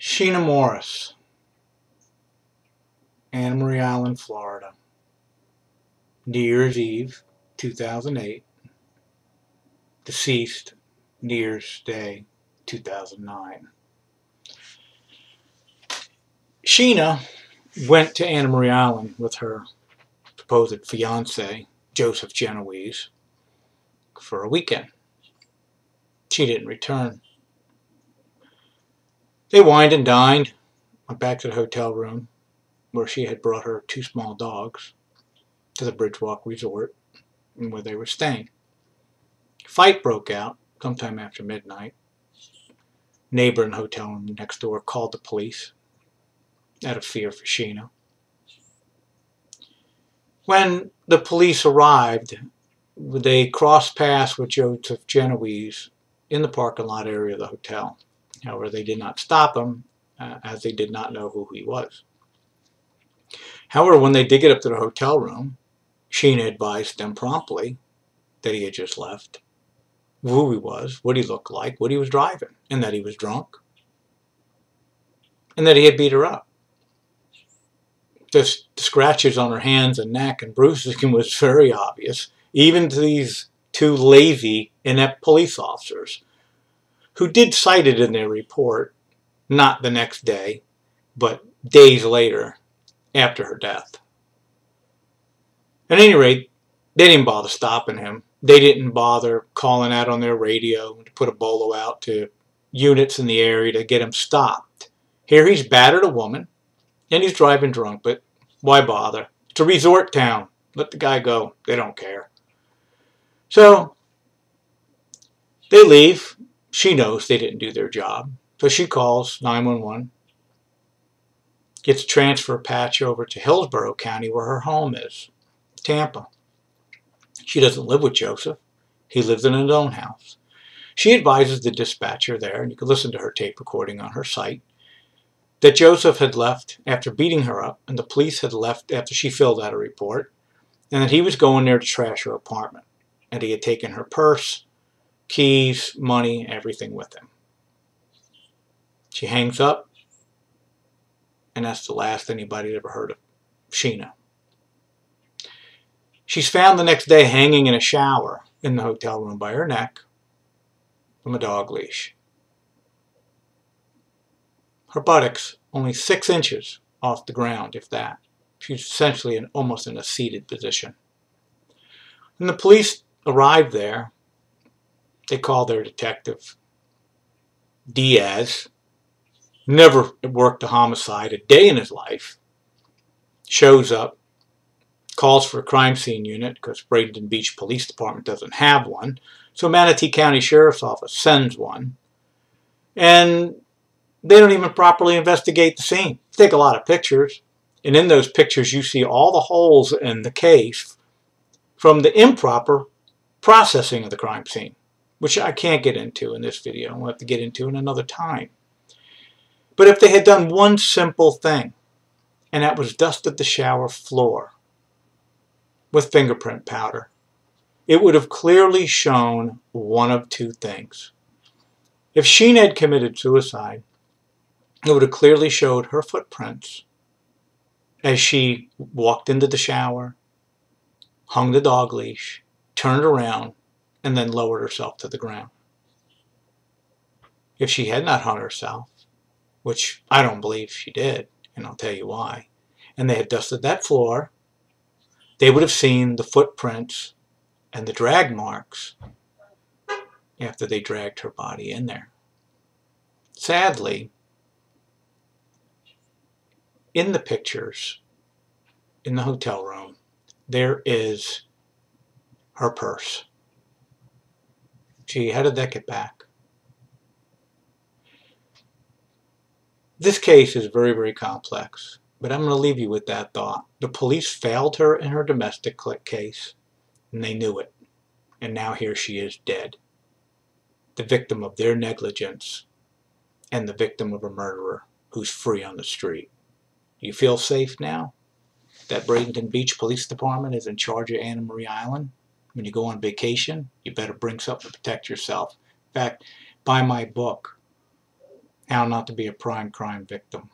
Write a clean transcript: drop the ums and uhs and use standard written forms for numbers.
Sheena Morris, Anna Marie Island, Florida. New Year's Eve, 2008. Deceased, New Year's Day, 2009. Sheena went to Anna Marie Island with her supposed fiance, Joseph Genoese, for a weekend. She didn't return. They wined and dined, went back to the hotel room where she had brought her two small dogs to the Bridgewalk Resort where they were staying. A fight broke out sometime after midnight. Neighbor in the hotel room next door called the police out of fear for Sheena. When the police arrived, they crossed paths with Joseph Genoese in the parking lot area of the hotel. However, they did not stop him, as they did not know who he was. However, when they did get up to the hotel room, Sheena advised them promptly that he had just left, who he was, what he looked like, what he was driving, and that he was drunk, and that he had beat her up. The scratches on her hands and neck and bruises was very obvious, even to these two lazy, inept police officers, who did cite it in their report, not the next day, but days later, after her death. At any rate, they didn't bother stopping him. They didn't bother calling out on their radio to put a bolo out to units in the area to get him stopped. Here he's battered a woman, and he's driving drunk, but why bother? It's a resort town. Let the guy go. They don't care. So they leave. She knows they didn't do their job. So she calls 911, gets a transfer patch over to Hillsborough County where her home is, Tampa. She doesn't live with Joseph. He lives in his own house. She advises the dispatcher there, and you can listen to her tape recording on her site, that Joseph had left after beating her up, and the police had left after she filled out a report, and that he was going there to trash her apartment, and he had taken her purse, keys, money, everything with him. She hangs up, and that's the last anybody ever heard of Sheena. She's found the next day hanging in a shower in the hotel room by her neck from a dog leash. Her buttocks only 6 inches off the ground, if that. She's essentially almost in a seated position. When the police arrived there, they called their detective, Diaz. Never worked a homicide a day in his life. Shows up, calls for a crime scene unit because Bradenton Beach Police Department doesn't have one. So Manatee County Sheriff's Office sends one. And they don't even properly investigate the scene. They take a lot of pictures. And in those pictures you see all the holes in the case from the improper processing of the crime scene, which I can't get into in this video. We'll have to get into in another time. But if they had done one simple thing, and that was dusted the shower floor with fingerprint powder, it would have clearly shown one of two things. If Sheena had committed suicide, it would have clearly showed her footprints as she walked into the shower, hung the dog leash, turned around, and then lowered herself to the ground. If she had not hung herself, which I don't believe she did, and I'll tell you why, and they had dusted that floor, they would have seen the footprints and the drag marks after they dragged her body in there. Sadly, in the pictures in the hotel room, there is her purse. She had to deck it back. This case is very, very complex, but I'm going to leave you with that thought. The police failed her in her domestic case, and they knew it. And now here she is dead, the victim of their negligence and the victim of a murderer who's free on the street. Do you feel safe now that Bradenton Beach Police Department is in charge of Anna Marie Island? When you go on vacation, you better bring something to protect yourself. In fact, buy my book, how not to be a prime crime victim.